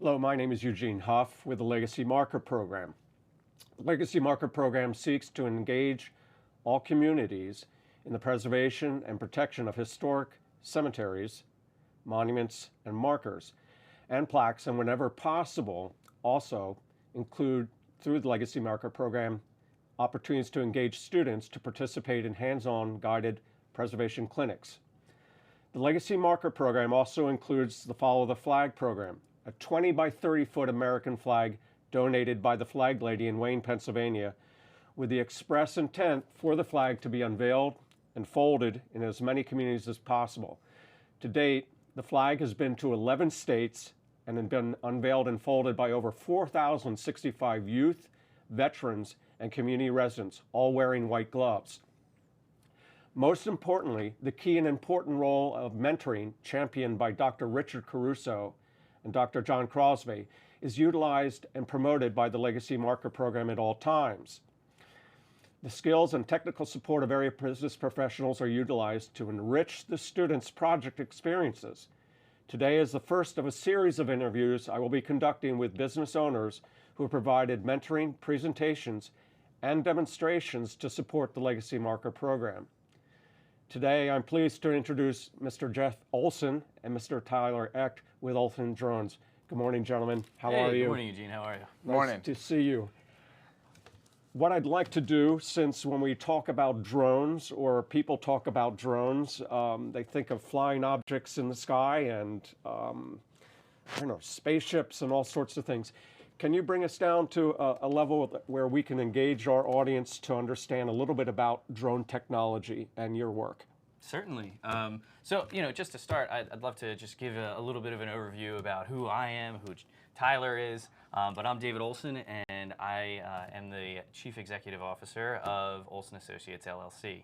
Hello, my name is Eugene Hough with the Legacy Marker Program. The Legacy Marker Program seeks to engage all communities in the preservation and protection of historic cemeteries, monuments, and markers, and plaques, and whenever possible, also include, through the Legacy Marker Program, opportunities to engage students to participate in hands-on guided preservation clinics. The Legacy Marker Program also includes the Follow the Flag program, a 20 by 30 foot American flag donated by the Flag Lady in Wayne, Pennsylvania, with the express intent for the flag to be unveiled and folded in as many communities as possible. To date, the flag has been to 11 states and been unveiled and folded by over 4,065 youth, veterans, and community residents, all wearing white gloves. Most importantly, the key and important role of mentoring, championed by Dr. Richard Caruso and Dr. John Crosby, is utilized and promoted by the Legacy Marker Program at all times. The skills and technical support of area business professionals are utilized to enrich the students' project experiences. Today is the first of a series of interviews I will be conducting with business owners who have provided mentoring, presentations, and demonstrations to support the Legacy Marker Program. Today, I'm pleased to introduce Mr. Jeff Olsen and Mr. Tyler Eck with Olsen Drones. Good morning, gentlemen. How are you? Good morning, Eugene. How are you? Nice to see you. What I'd like to do, since when we talk about drones or people talk about drones, they think of flying objects in the sky and, I don't know, spaceships and all sorts of things. Can you bring us down to a level where we can engage our audience to understand a little bit about drone technology and your work? Certainly. So, just to start, I'd love to just give a little bit of an overview about who I am, who Tyler is. But I'm David Olsen, and I am the Chief Executive Officer of Olsen Associates, LLC.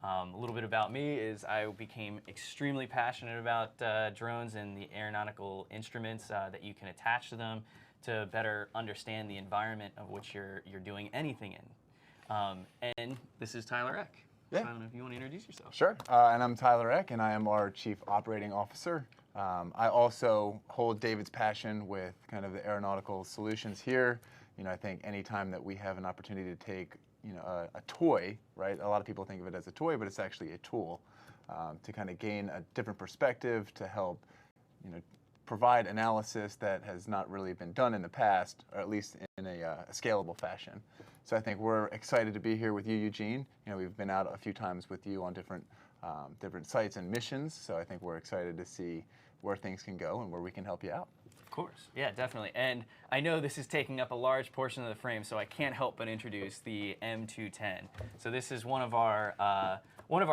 A little bit about me is I became extremely passionate about drones and the aeronautical instruments that you can attach to them to better understand the environment of which you're doing anything in. And this is Tyler Eck. Yeah. So I don't know if you want to introduce yourself. Sure. And I'm Tyler Eck, and I am our Chief Operating Officer. I also hold David's passion with kind of the aeronautical solutions here. I think anytime that we have an opportunity to take, a toy, right? A lot of people think of it as a toy, but it's actually a tool to kind of gain a different perspective to help, provide analysis that has not really been done in the past, or at least in a scalable fashion. So I think we're excited to be here with you, Eugene. We've been out a few times with you on different sites and missions, so I think we're excited to see where things can go and where we can help you out. Of course, yeah, definitely. And I know this is taking up a large portion of the frame, so I can't help but introduce the M210. So this is one of our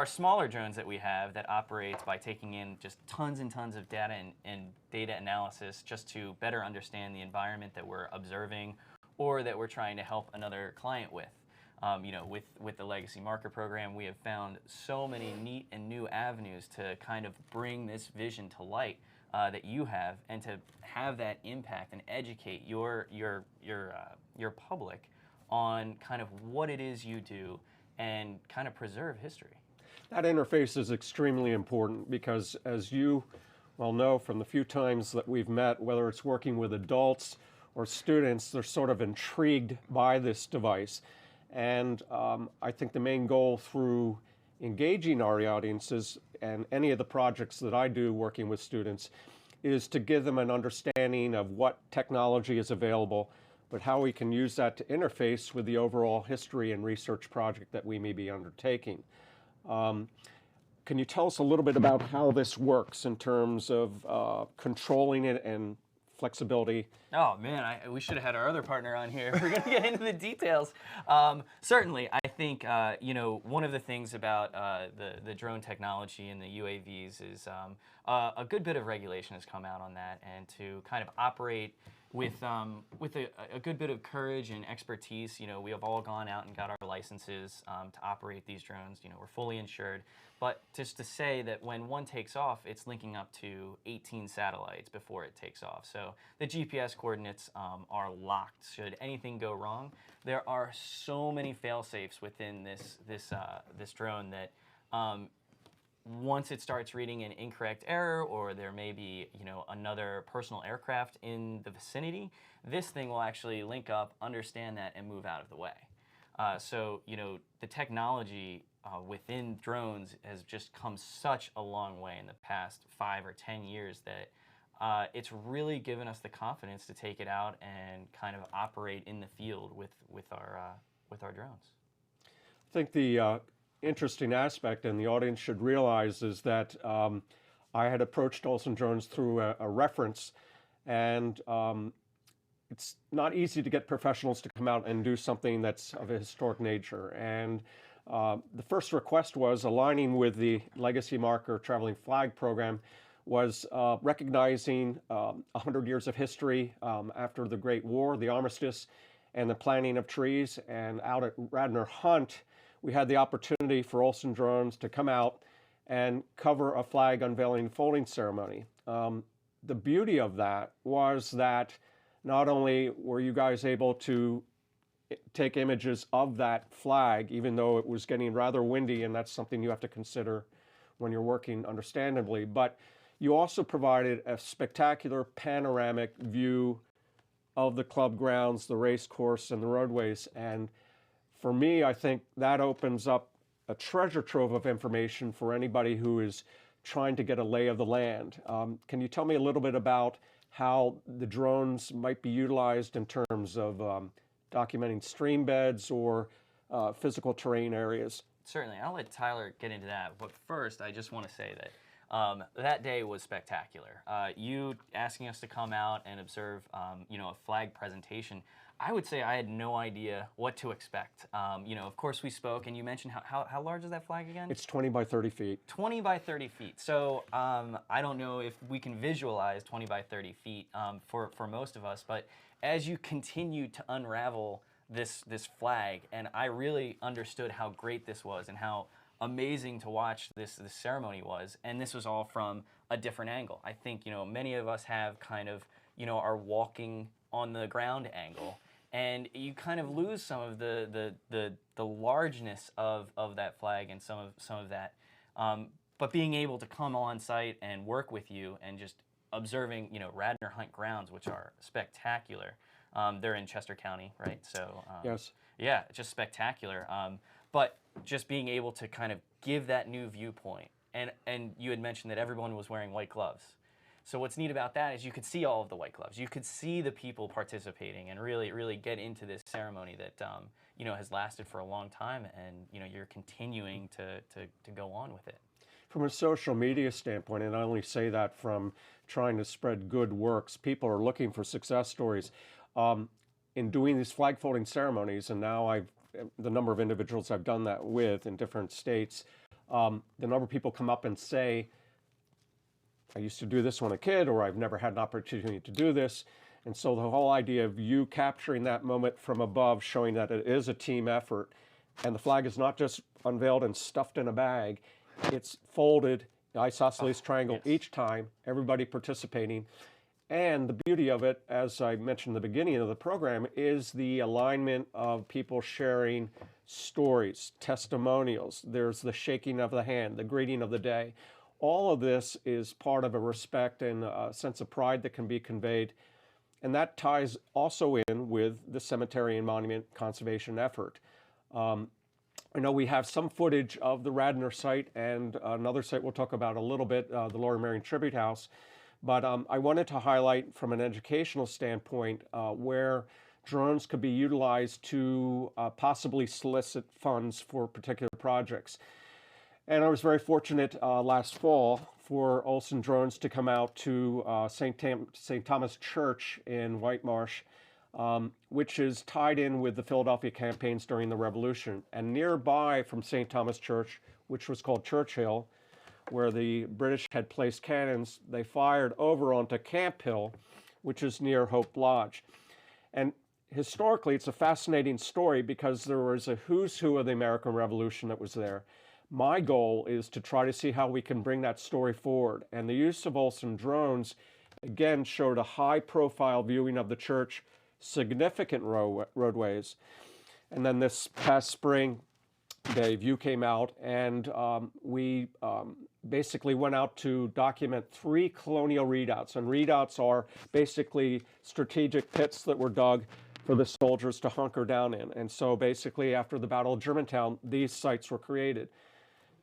smaller drones that we have that operates by taking in just tons and tons of data and data analysis just to better understand the environment that we're observing or that we're trying to help another client with. With the Legacy Marker Program, we have found so many neat and new avenues to kind of bring this vision to light that you have, and to have that impact and educate your public on kind of what it is you do and kind of preserve history. That interface is extremely important because, as you well know from the few times that we've met, whether it's working with adults or students, they're sort of intrigued by this device. And I think the main goal through engaging our audiences and any of the projects that I do working with students is to give them an understanding of what technology is available, but how we can use that to interface with the overall history and research project that we may be undertaking. Can you tell us a little bit about how this works in terms of controlling it and flexibility? Oh man, we should have had our other partner on here. We're going to get into the details. Certainly, I think one of the things about the drone technology and the UAVs is a good bit of regulation has come out on that, and to kind of operate with a good bit of courage and expertise. We have all gone out and got our licenses to operate these drones. We're fully insured. But just to say that when one takes off, it's linking up to 18 satellites before it takes off. So the GPS coordinates are locked. Should anything go wrong, there are so many fail-safes within this drone that once it starts reading an incorrect error, or there may be, another personal aircraft in the vicinity, this thing will actually link up, understand that, and move out of the way. So, the technology within drones has just come such a long way in the past 5 or 10 years that it's really given us the confidence to take it out and kind of operate in the field with our drones. I think the interesting aspect, and the audience should realize, is that I had approached Olsen Drones through a reference, and it's not easy to get professionals to come out and do something that's of a historic nature. And the first request was aligning with the Legacy Marker Traveling Flag Program, was recognizing 100 years of history after the Great War, the Armistice, and the planting of trees. And out at Radnor Hunt, we had the opportunity for Olsen Drones to come out and cover a flag unveiling folding ceremony. The beauty of that was that not only were you guys able to take images of that flag, even though it was getting rather windy, and that's something you have to consider when you're working, understandably, but you also provided a spectacular panoramic view of the club grounds, the race course, and the roadways. And for me, I think that opens up a treasure trove of information for anybody who is trying to get a lay of the land. Can you tell me a little bit about how the drones might be utilized in terms of documenting stream beds or physical terrain areas? Certainly. I'll let Tyler get into that. But first, I just want to say that that day was spectacular. You asking us to come out and observe, a flag presentation, I would say I had no idea what to expect. Of course we spoke, and you mentioned how large is that flag again? It's 20 by 30 feet. 20 by 30 feet. So I don't know if we can visualize 20 by 30 feet for most of us, but as you continue to unravel this flag, and I really understood how great this was and how amazing to watch this ceremony was, and this was all from a different angle. I think many of us have kind of our walking on the ground angle, and you kind of lose some of the largeness of that flag and some of that. But being able to come on site and work with you and just observing Radnor Hunt grounds, which are spectacular. They're in Chester County, right? So Yes. Yeah, just spectacular. But just being able to kind of give that new viewpoint, and you had mentioned that everyone was wearing white gloves. So what's neat about that is you could see all of the white gloves. You could see the people participating and really get into this ceremony that has lasted for a long time, and you're continuing to go on with it. From a social media standpoint, and I only say that from trying to spread good works, people are looking for success stories. In doing these flag folding ceremonies, and now the number of individuals I've done that with in different states, the number of people come up and say, I used to do this when a kid, or I've never had an opportunity to do this. And so the whole idea of you capturing that moment from above, showing that it is a team effort, and the flag is not just unveiled and stuffed in a bag, it's folded, isosceles triangle yes. each time, everybody participating. And the beauty of it, as I mentioned in the beginning of the program, is the alignment of people sharing stories, testimonials. There's the shaking of the hand, the greeting of the day. All of this is part of a respect and a sense of pride that can be conveyed. And that ties also in with the cemetery and monument conservation effort. I know we have some footage of the Radnor site and another site we'll talk about a little bit, the Laura Marion Tribute House. But I wanted to highlight from an educational standpoint where drones could be utilized to possibly solicit funds for particular projects. And I was very fortunate last fall for Olsen Drones to come out to St. Thomas Church in Whitemarsh, which is tied in with the Philadelphia campaigns during the Revolution. And nearby from St. Thomas Church, which was called Churchill, where the British had placed cannons, they fired over onto Camp Hill, which is near Hope Lodge. And historically, it's a fascinating story because there was a who's who of the American Revolution that was there. My goal is to try to see how we can bring that story forward. And the use of Olsen Drones, again, showed a high-profile viewing of the church, significant roadways. And then this past spring, Dave, you came out and we basically went out to document 3 colonial readouts. And readouts are basically strategic pits that were dug for the soldiers to hunker down in. And so basically after the Battle of Germantown, these sites were created.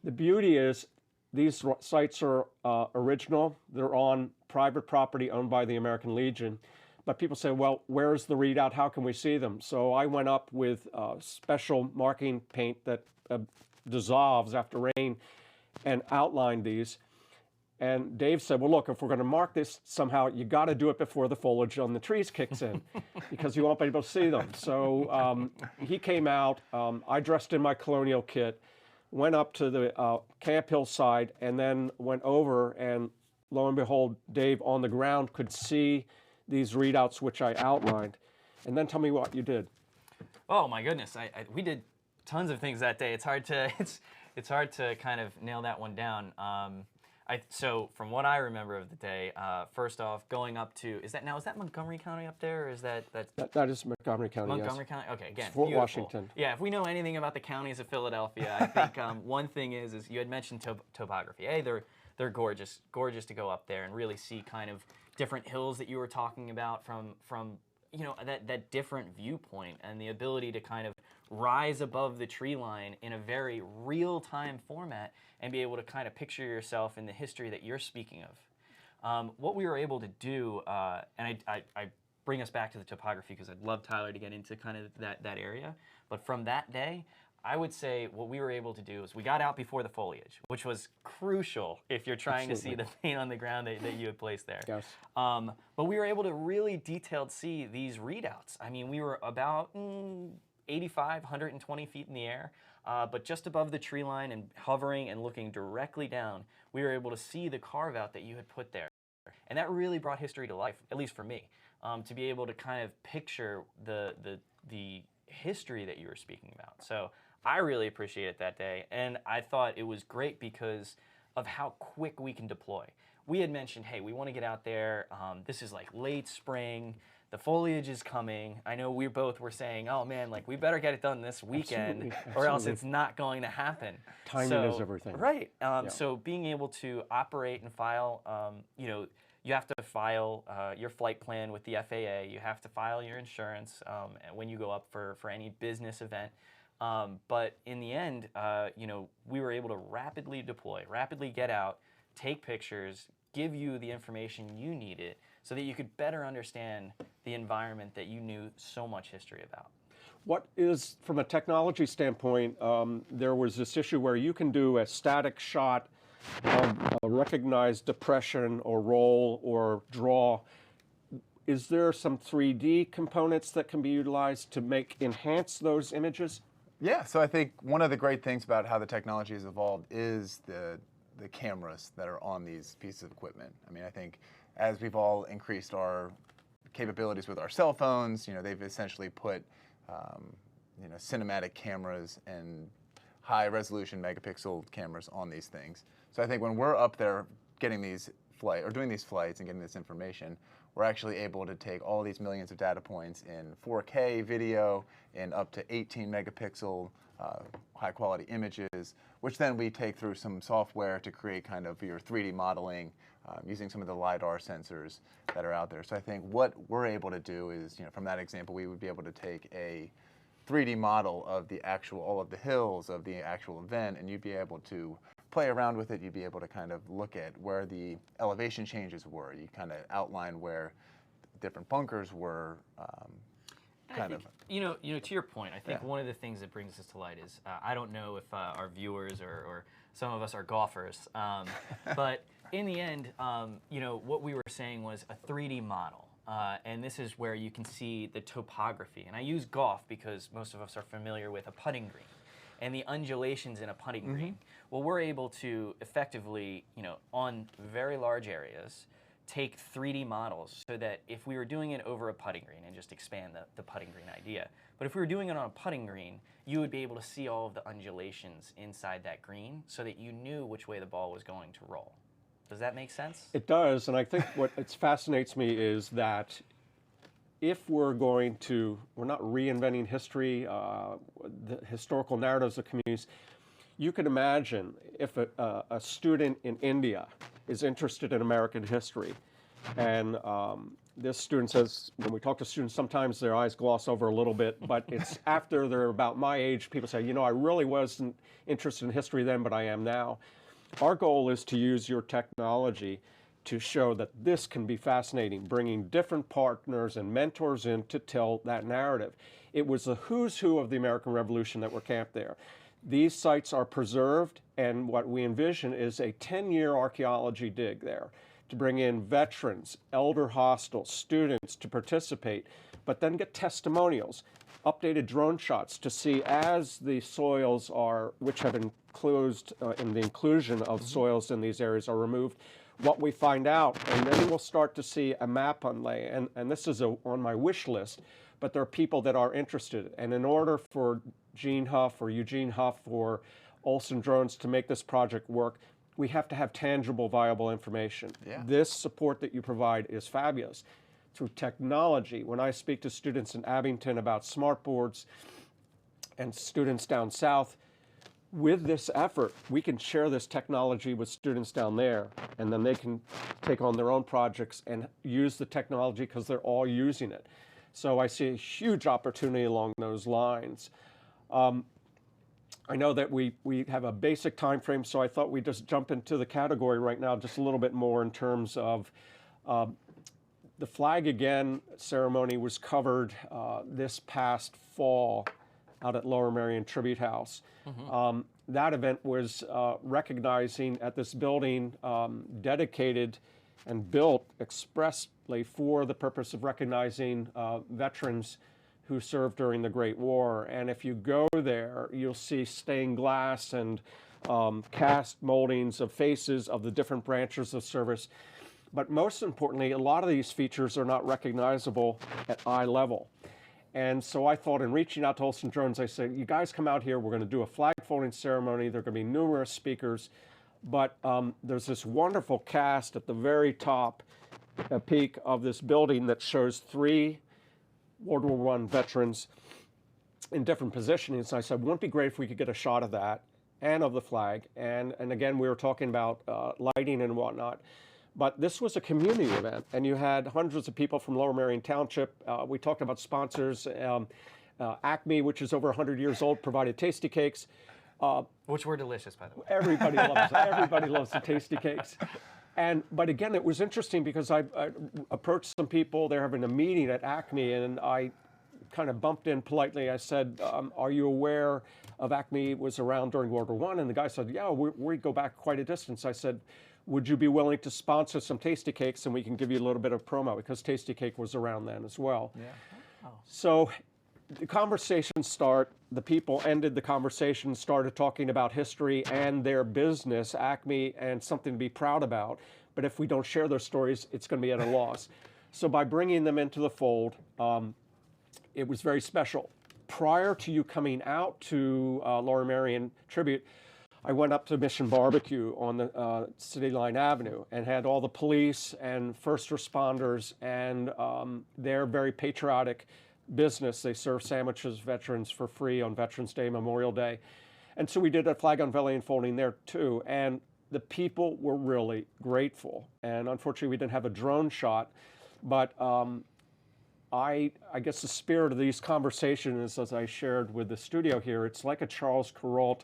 The beauty is these sites are original. They're on private property owned by the American Legion. But people say, well, where's the readout? How can we see them? So I went up with special marking paint that dissolves after rain and outlined these. And Dave said, well, look, if we're going to mark this somehow, you got to do it before the foliage on the trees kicks in because you won't be able to see them. So he came out, I dressed in my colonial kit, went up to the Camp Hillside, and then went over, and lo and behold, Dave on the ground could see these readouts which I outlined. And then tell me what you did. Oh my goodness, we did tons of things that day. It's hard to kind of nail that one down. So from what I remember of the day, first off, going up to, is that Montgomery County up there, or is that is Montgomery County? Montgomery yes. County? Okay, again, It's Fort beautiful. Washington. Yeah, if we know anything about the counties of Philadelphia, I think one thing is you had mentioned topography. They're gorgeous to go up there and really see kind of different hills that you were talking about from that different viewpoint, and the ability to kind of rise above the tree line in a very real-time format and be able to kind of picture yourself in the history that you're speaking of. What we were able to do, and I bring us back to the topography because I'd love Tyler to get into kind of that area, but from that day, I would say what we were able to do is we got out before the foliage, which was crucial if you're trying Absolutely. to see the paint on the ground that you had placed there. Yes. But we were able to really detailed see these readouts. I mean, we were about 85, 120 feet in the air, but just above the tree line and hovering and looking directly down, we were able to see the carve out that you had put there. And that really brought history to life, at least for me, to be able to kind of picture the history that you were speaking about. So I really appreciated that day, and I thought it was great because of how quick we can deploy. We had mentioned, hey, we want to get out there. This is like late spring. The foliage is coming. I know we both were saying, oh man, like we better get it done this weekend or else it's not going to happen. Timing is everything. Right. So being able to operate and file, you have to file your flight plan with the FAA. You have to file your insurance when you go up for any business event. But in the end, we were able to rapidly deploy, rapidly get out, take pictures, give you the information you needed so that you could better understand the environment that you knew so much history about. What is, from a technology standpoint, there was this issue where you can do a static shot of a recognized depression or roll or draw. Is there some 3D components that can be utilized to enhance those images? Yeah, so I think one of the great things about how the technology has evolved is the cameras that are on these pieces of equipment. I mean, I think as we've all increased our capabilities with our cell phones, they've essentially put cinematic cameras and high resolution megapixel cameras on these things. So I think when we're up there getting these doing these flights and getting this information, we're actually able to take all these millions of data points in 4K video in up to 18 megapixel high quality images, which then we take through some software to create kind of your 3D modeling using some of the LiDAR sensors that are out there. So I think what we're able to do is, from that example, we would be able to take a 3D model of all of the hills of the actual event, and you'd be able to play around with it. You'd be able to kind of look at where the elevation changes were. You kind of outline where different bunkers were. To your point, I think one of the things that brings this to light is I don't know if our viewers or some of us are golfers, but in the end, what we were saying was a 3D model. And this is where you can see the topography. And I use golf because most of us are familiar with a putting green and the undulations in a putting green. Well, we're able to effectively, on very large areas, take 3D models so that if we were doing it over a putting green, and just expand the putting green idea, but if we were doing it on a putting green, you would be able to see all of the undulations inside that green so that you knew which way the ball was going to roll. Does that make sense? It does, and I think what fascinates me is that if we're not reinventing history, the historical narratives of communities, You can imagine if a student in India is interested in American history, and this student says, when we talk to students, sometimes their eyes gloss over a little bit, but it's after they're about my age, people say, you know, I really wasn't interested in history then, but I am now. Our goal is to use your technology to show that this can be fascinating, bringing different partners and mentors in to tell that narrative. It was the who's who of the American Revolution that were camped there. These sites are preserved, and what we envision is a 10-year archaeology dig there to bring in veterans, elder hostels, students to participate, but then get testimonials, updated drone shots to see as the soils are, which have enclosed in the inclusion of soils in these areas are removed, what we find out, and then we'll start to see a map unlay, and this is on my wish list, but there are people that are interested, and in order for Eugene Hough or Olsen Drones to make this project work, we have to have tangible, viable information. Yeah. This support that you provide is fabulous. Through technology, when I speak to students in Abington about smart boards and students down south, with this effort, we can share this technology with students down there, and then they can take on their own projects and use the technology because they're all using it. So I see a huge opportunity along those lines. I know that we have a basic time frame, so I thought we'd just jump into the category right now just a little bit more in terms of the Flag Again ceremony was covered this past fall out at Lower Merion Tribute House. That event was recognizing at this building dedicated and built expressly for the purpose of recognizing veterans who served during the Great War. And if you go there, you'll see stained glass and cast moldings of faces of the different branches of service. But most importantly, a lot of these features are not recognizable at eye level. And so I thought, in reaching out to Olsen Drones, I said, you guys come out here, we're going to do a flag folding ceremony, there are going to be numerous speakers, but there's this wonderful cast at the very top peak of this building that shows 3 World War I veterans in different positionings. So I said, wouldn't it be great if we could get a shot of that and of the flag? And again, we were talking about lighting and whatnot. But this was a community event, and you had hundreds of people from Lower Merion Township. We talked about sponsors. Acme, which is over 100 years old, provided tasty cakes. Which were delicious, by the way. Everybody loves the tasty cakes. But again, it was interesting because I approached some people. They're having a meeting at Acme, and I kind of bumped in politely. I said, are you aware of Acme was around during World War I? And the guy said, yeah, we go back quite a distance. I said, would you be willing to sponsor some tasty cakes and we can give you a little bit of promo, because tasty cake was around then as well. Yeah. Oh. So the conversation the people ended the conversation, started talking about history and their business, Acme, and something to be proud about. But if we don't share their stories, it's going to be at a loss. So by bringing them into the fold, it was very special. Prior to you coming out to Lower Merion Tribute, I went up to Mission Barbecue on the City Line Avenue and had all the police and first responders and their very patriotic business. They serve sandwiches, veterans for free on Veterans Day, Memorial Day. And so we did a flag unveiling and folding there too. And the people were really grateful. And unfortunately, we didn't have a drone shot, but I guess the spirit of these conversations, as I shared with the studio here, it's like a Charles Kuralt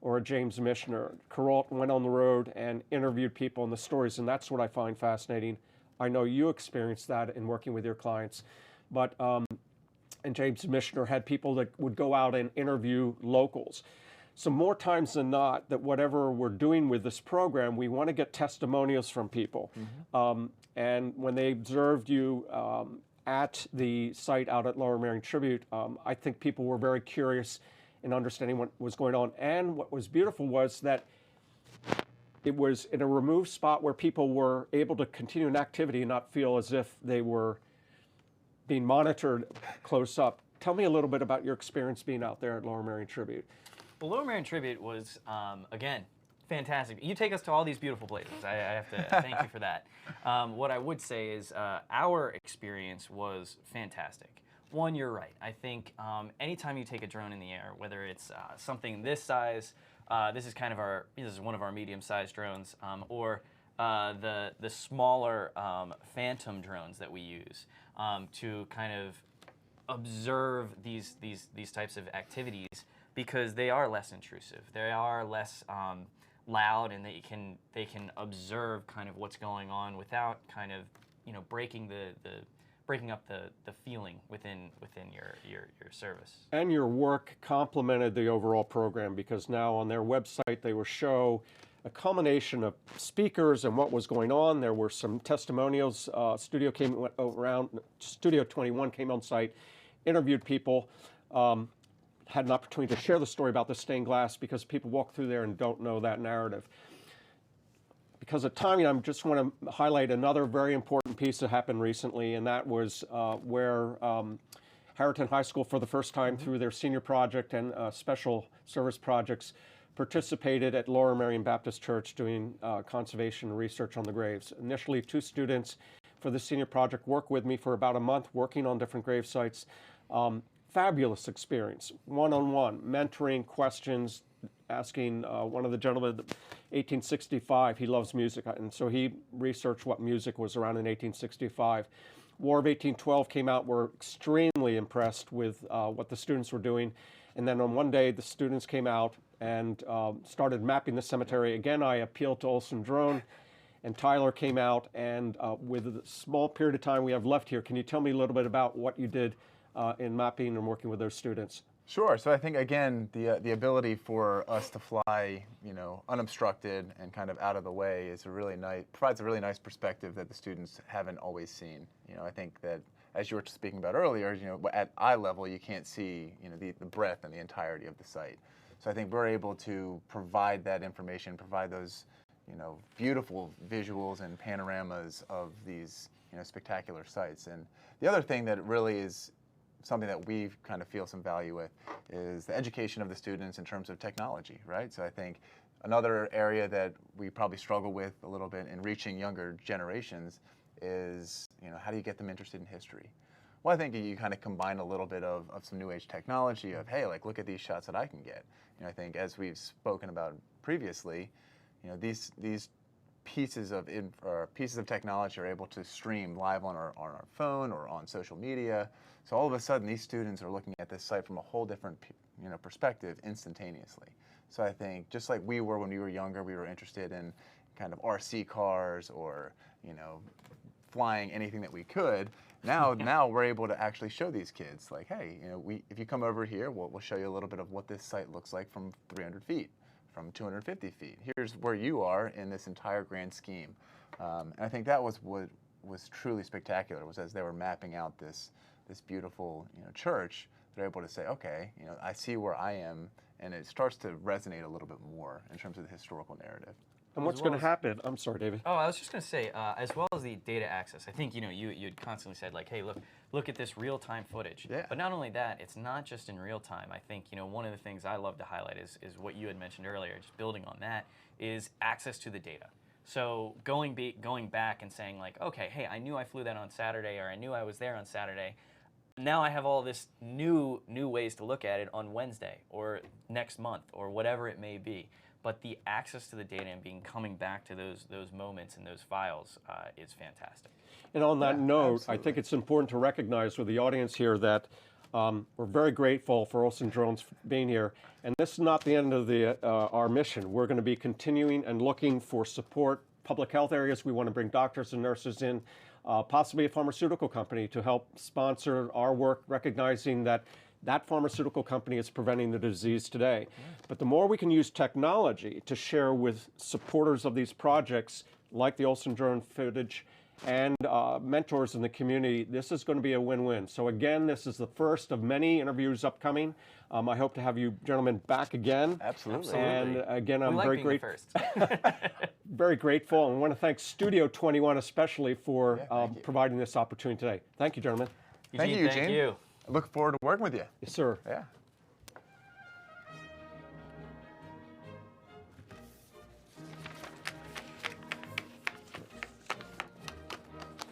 or a James Michener. Kuralt went on the road and interviewed people and the stories, and that's what I find fascinating. I know you experienced that in working with your clients, but and James Michener had people that would go out and interview locals. So more times than not, that whatever we're doing with this program, we want to get testimonials from people. And when they observed you at the site out at Lower Merion Tribute, I think people were very curious in understanding what was going on. And what was beautiful was that it was in a removed spot where people were able to continue an activity and not feel as if they were being monitored close up. Tell me a little bit about your experience being out there at Lower Merion Tribute. Well, Lower Merion Tribute was, again, fantastic. You take us to all these beautiful places. I have to thank you for that. What I would say is our experience was fantastic. One, you're right. I think anytime you take a drone in the air, whether it's something this size This is one of our medium-sized drones, or the smaller phantom drones that we use to kind of observe these types of activities, because they are less intrusive. They are less loud, and they can observe kind of what's going on without kind of breaking up the feeling within your service. And your work complemented the overall program, because now on their website they will show a combination of speakers and what was going on. There were some testimonials. Studio 21 came on site, interviewed people, had an opportunity to share the story about the stained glass, because people walk through there and don't know that narrative. Because of timing, I just want to highlight another very important piece that happened recently, and that was where Harrington High School, for the first time through their senior project and special service projects, participated at Lower Merion Baptist Church doing conservation research on the graves. Initially, 2 students for the senior project worked with me for about a month, working on different grave sites. Fabulous experience, one-on-one, mentoring, questions, asking one of the gentlemen, 1865, he loves music, and so he researched what music was around in 1865. War of 1812 came out. We're extremely impressed with what the students were doing. And then on one day, the students came out and started mapping the cemetery. Again, I appealed to Olsen Drone, and Tyler came out, and with the small period of time we have left here, can you tell me a little bit about what you did in mapping and working with those students? Sure. So I think, again, the ability for us to fly, unobstructed and kind of out of the way is provides a really nice perspective that the students haven't always seen. I think that, as you were speaking about earlier, at eye level you can't see, the breadth and the entirety of the site. So I think we're able to provide that information, provide those, beautiful visuals and panoramas of these, spectacular sites. And the other thing that really is something that we kind of feel some value with is the education of the students in terms of technology, right? So I think another area that we probably struggle with a little bit in reaching younger generations is, how do you get them interested in history? Well, I think you kind of combine a little bit of some new age technology of, hey, look at these shots that I can get. I think, as we've spoken about previously, these pieces of technology are able to stream live on our phone or on social media. So all of a sudden, these students are looking at this site from a whole different perspective instantaneously. So I think, just like we were when we were younger, we were interested in kind of RC cars or flying anything that we could. Now we're able to actually show these kids, like, hey, if you come over here, we'll show you a little bit of what this site looks like from 300 feet. From 250 feet. Here's where you are in this entire grand scheme. And I think that was what was truly spectacular, was as they were mapping out this beautiful church, they're able to say, okay, I see where I am, and it starts to resonate a little bit more in terms of the historical narrative. And what's going to happen? I'm sorry, David. Oh, I was just going to say, as well as the data access, I think you'd constantly said, like, hey, look at this real-time footage. Yeah. But not only that, it's not just in real time. I think one of the things I love to highlight is what you had mentioned earlier. Just building on that is access to the data. So going back and saying, like, okay, hey, I knew I flew that on Saturday, or I knew I was there on Saturday. Now I have all this new ways to look at it on Wednesday or next month or whatever it may be. But the access to the data and coming back to those moments and those files is fantastic. And on that note, absolutely. I think it's important to recognize with the audience here that we're very grateful for Olsen Drones being here. And this is not the end of our mission. We're going to be continuing and looking for support, public health areas. We want to bring doctors and nurses in, possibly a pharmaceutical company to help sponsor our work, recognizing that pharmaceutical company is preventing the disease today. But the more we can use technology to share with supporters of these projects, like the Olsen Drone footage, and mentors in the community, this is going to be a win-win. So again, this is the first of many interviews upcoming. I hope to have you gentlemen back again. Absolutely. And again, I'm like very being the grateful. first. Very grateful, and want to thank Studio 21 especially for thank you. providing this opportunity today. Thank you, gentlemen. Thank you, Eugene. Thank you. I look forward to working with you. Yes, sir. Yeah.